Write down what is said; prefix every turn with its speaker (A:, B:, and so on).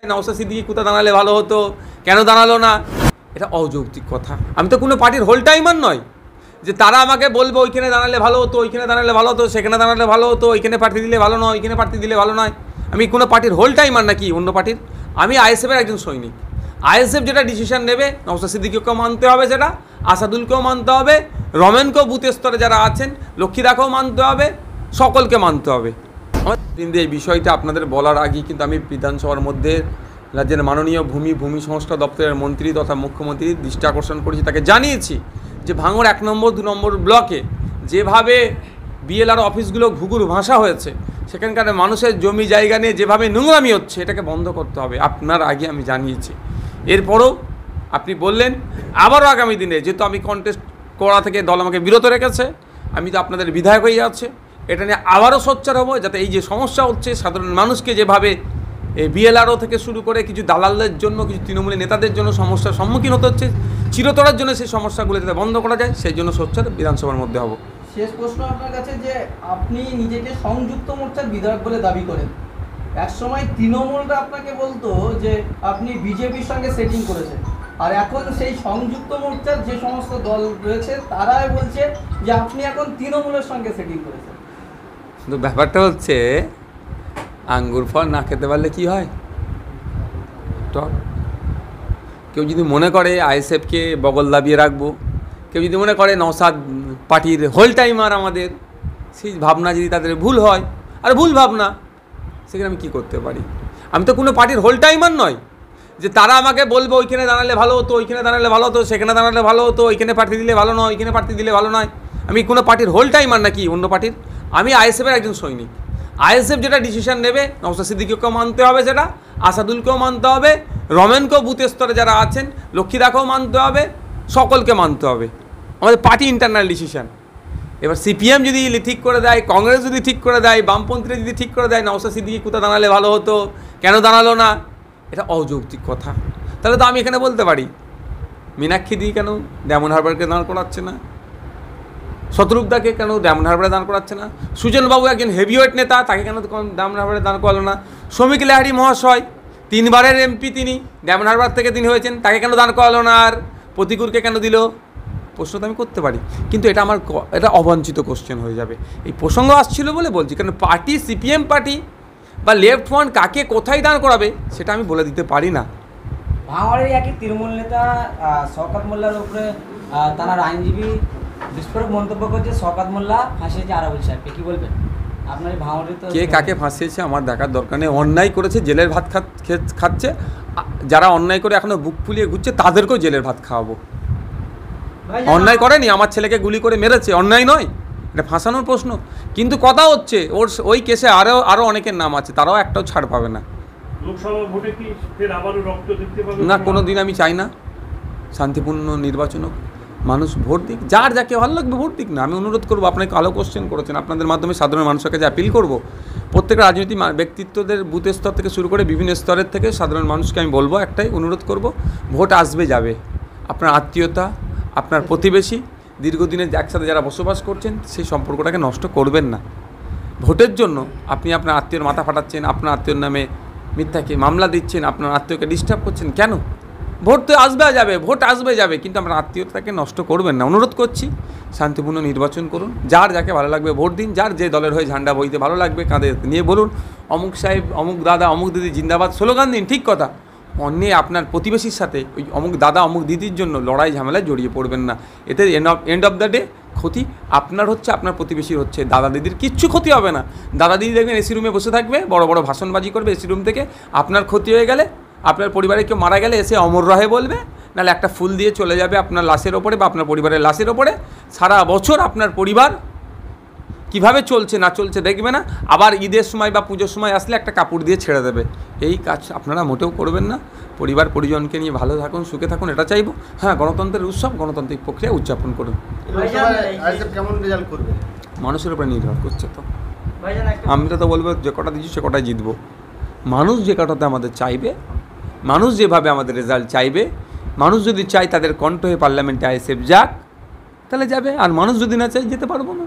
A: নওশাদ সিদ্দিকী কোথা দাঁড়ালে ভালো হতো, কেন দাঁড়ালো না, এটা অযৌক্তিক কথা। আমি তো কোনো পার্টির হোল টাইমার নয় যে তারা আমাকে বলবে ওইখানে দাঁড়ালে ভালো হতো, ওইখানে দাঁড়ালে ভালো হতো, সেখানে দাঁড়ালে ভালো হতো, ওইখানে প্রার্থী দিলে ভালো নয়, ওইখানে প্রার্থী দিলে ভালো নয়। আমি কোনো পার্টির হোল টাইমার নাকি অন্য পার্টির? আমি আইএসএফের একজন সৈনিক। আইএসএফ যেটা ডিসিশন নেবে, নওশাদ সিদ্দিকীকেও মানতে হবে, সেটা আসাদুলকেও মানতে হবে, রমেনকেও বুথ স্তরে যারা আছেন, লক্ষ্মীদাকেও মানতে হবে, সকলকে মানতে হবে। কিন্তু এই বিষয়টা আপনাদের বলার আগেই কিন্তু আমি বিধানসভার মধ্যে রাজ্যের মাননীয় ভূমি সংস্কার দপ্তরের মন্ত্রী তথা মুখ্যমন্ত্রীর দৃষ্টি আকর্ষণ করেছি, তাকে জানিয়েছি যে ভাঙড় 1 নম্বর 2 নম্বর ব্লকে যেভাবে বিএলআর অফিসগুলো ঘুঘুর ভাষা হয়েছে, সেখানকার মানুষের জমি জায়গা নিয়ে যেভাবে নোংরামি হচ্ছে, এটাকে বন্ধ করতে হবে। আপনার আগে আমি জানিয়েছি। এরপরও আপনি বললেন আবারও আগামী দিনে, যেহেতু আমি কন্টেস্ট করা থেকে দল আমাকে বিরত রেখেছে, আমি তো আপনাদের বিধায়ক হয়ে যাচ্ছে, এটা নিয়ে আবারও সোচ্চার হবো, যাতে এই যে সমস্যা হচ্ছে সাধারণ মানুষকে যেভাবে বিএলআরও থেকে শুরু করে কিছু দালালদের জন্য, কিছু তৃণমূলী নেতাদের জন্য সমস্যার সম্মুখীন হতে হচ্ছে, চিরতরের জন্য সেই সমস্যাগুলো যাতে বন্ধ করা যায়, সেই জন্য সোচ্চার বিধানসভার মধ্যে হব।
B: শেষ প্রশ্ন আপনার কাছে, যে আপনি নিজেকে সংযুক্ত মোর্চার বিধায়ক বলে দাবি করেন, একসময় তৃণমূলরা আপনাকে বলতো যে আপনি বিজেপির সঙ্গে সেটিং করেছেন, আর এখন সেই সংযুক্ত মোর্চার যে সমস্ত দল রয়েছে তারাই বলছে যে আপনি এখন তৃণমূলের সঙ্গে সেটিং করেছেন।
A: কিন্তু ব্যাপারটা হচ্ছে, আঙ্গুর ফল না খেতে পারলে কি হয়, টক। কেউ যদি মনে করে আইএসএফকে বগল দাবিয়ে রাখবো, কেউ যদি মনে করে নওশাদ পার্টির হোল টাইমার আমাদের, সেই ভাবনা যদি তাদের ভুল হয়, আর ভুল ভাবনা, সেখানে আমি কী করতে পারি? আমি তো কোনো পার্টির হোল টাইমার নয় যে তারা আমাকে বলবে ওইখানে দাঁড়ালে ভালো হতো, ওইখানে দাঁড়ালে ভালো হতো, সেখানে দাঁড়ালে ভালো হতো, ওইখানে প্রার্থী দিলে ভালো নয়, ওইখানে প্রার্থী দিলে ভালো নয়। আমি কোনো পার্টির হোল টাইমার নাকি অন্য পার্টির? আমি আইএসএফের একজন সৈনিক। আইএসএফ যেটা ডিসিশন নেবে, নওশাদ সিদ্দিকীকেও মানতে হবে, সেটা আসাদুলকেও মানতে হবে, রমেনকেও বুথ স্তরে যারা আছেন, লক্ষ্মীদাকেও মানতে হবে, সকলকে মানতে হবে। আমাদের পার্টি ইন্টারনাল ডিসিশন। এবার সিপিএম যদি ঠিক করে দেয়, কংগ্রেস যদি ঠিক করে দেয়, বামপন্থীরা যদি ঠিক করে দেয় নওশাদ সিদ্দিকী কোথা দাঁড়ালে ভালো হতো, কেন দাঁড়ালো না, এটা অযৌক্তিক কথা। তাহলে তো আমি এখানে বলতে পারি মীনাক্ষী দি কেন ডায়মন্ড হারবারকে দাঁড় করাচ্ছে না, শত্রুঘ্নদাকে কেন ডায়মন্ড হারবারে দাঁড় করাচ্ছে না, সুজনবাবু একজন হেভিওয়েট নেতা, তাকে কেন ডায়মন্ড হারবারে দাঁড় করালো না, শ্রমিক লাহিড়ী মহাশয় 3 বারের এমপি, তিনি ডায়মন্ড হারবার থেকে তিনি হয়েছেন, তাকে কেন দাঁড় করালো না, আর প্রতিকুরকে কেন দিল? প্রশ্ন তো আমি করতে পারি, কিন্তু এটা অবাঞ্ছিত কোশ্চেন হয়ে যাবে। এই প্রসঙ্গ আসছিল বলে বলছি, কারণ পার্টি, সিপিএম পার্টি বা লেফট ফ্রন্ট কাকে কোথায় দাঁড় করাবে সেটা আমি বলে দিতে পারি না।
C: ভাঙড়ের একই তৃণমূল নেতা শওকত মোল্লার উপরে তার আইনজীবী বিস্ফোরক মন্তব্য করছে, শওকত মোল্লা ফাঁসিয়েছে আরাবুল সাহেবকে, কি বলবেন? আপনার ভাঙড়ে তো
A: কে কাকে ফাঁসিয়েছে আমার দেখার দরকার নেই। অন্যায় করেছে, জেলের ভাত খাচ্ছে, যারা অন্যায় করে এখনো বুক ফুলিয়ে ঘুরছে তাদেরকেও জেলের ভাত খাওয়াবো। অন্যায় করেনি, আমার ছেলেকে গুলি করে মেরেছে, অন্যায় নয়, এটা ফাঁসানোর প্রশ্ন। কিন্তু কথা হচ্ছে ওই কেসে আরও অনেকের নাম আছে, তারাও একটাও ছাড় পাবে না। না, কোনো দিন আমি চাই না শান্তিপূর্ণ নির্বাচন হোক, মানুষ ভোট দিক, যার যাকে ভালো লাগবে ভোট দিক না। আমি অনুরোধ করবো, আপনাকে ভালো কোশ্চেন করেছেন, আপনাদের মাধ্যমে সাধারণ মানুষের কাছে অ্যাপিল করবো, প্রত্যেক রাজনৈতিক ব্যক্তিত্বদের বুথ স্তর থেকে শুরু করে বিভিন্ন স্তরের থেকে সাধারণ মানুষকে আমি বলবো, একটাই অনুরোধ করব, ভোট আসবে যাবে, আপনার আত্মীয়তা, আপনার প্রতিবেশী, দীর্ঘদিনের একসাথে যারা বসবাস করছেন, সেই সম্পর্কটাকে নষ্ট করবেন না। ভোটের জন্য আপনি আপনার আত্মীয়র মাথা ফাটাচ্ছেন, আপনার আত্মীয়র নামে মিথ্যাকে মামলা দিচ্ছেন, আপনার আত্মীয়কে ডিস্টার্ব করছেন কেন? ভোট তো আসবে যাবে, ভোট আসবে যাবে, কিন্তু আপনার আত্মীয়তাকে নষ্ট করবেন না। অনুরোধ করছি, শান্তিপূর্ণ নির্বাচন করুন, যার যাকে ভালো লাগবে ভোট দিন, যার যে দলের হয়ে ঝান্ডা বইতে ভালো লাগবে কাঁধে নিয়ে বলুন অমুক সাহেব, অমুক দাদা, অমুক দিদি জিন্দাবাদ স্লোগান দিন, ঠিক কথা। অন্যে আপনার প্রতিবেশীর সাথে ওই অমুক দাদা অমুক দিদির জন্য লড়াই ঝামেলায় জড়িয়ে পড়বেন না। এতে এন্ড অফ দ্য ডে ক্ষতি আপনার হচ্ছে, আপনার প্রতিবেশীর হচ্ছে, দাদা দিদির কিচ্ছু ক্ষতি হবে না। দাদা দিদি দেখবেন এসি রুমে বসে থাকবে, বড় বড় ভাষণবাজি করবে এসি রুম থেকে, আপনার ক্ষতি হয়ে গেলে, আপনার পরিবারে কেউ মারা গেলে এসে অমর রহে বলবে, নাহলে একটা ফুল দিয়ে চলে যাবে আপনার লাশের ওপরে বা আপনার পরিবারের লাশের ওপরে। সারা বছর আপনার পরিবার কিভাবে চলছে না চলছে দেখবে না, আবার ঈদের সময় বা পুজোর সময় আসলে একটা কাপড় দিয়ে ছেড়ে দেবে। এই কাজ আপনারা মোটেও করবেন না। পরিবার পরিজনকে নিয়ে ভালো থাকুন, সুখে থাকুন, এটা চাইবো। হ্যাঁ, গণতন্ত্রের উৎসব, গণতান্ত্রিক প্রক্রিয়া উদযাপন করুন। মানুষের উপরে নির্ভর করছে। তো আমরা তো বলবো যে কটা দিচ্ছি সে কটাই জিতবো। মানুষ যে কটাতে আমাদের চাইবে, মানুষ যেভাবে আমাদের রেজাল্ট চাইবে, মানুষ যদি চায় তাদের কণ্ঠ হয়ে পার্লামেন্টে আইএসএফ যাক, তাহলে যাবে, আর মানুষ যদি না চায় যেতে পারবো না।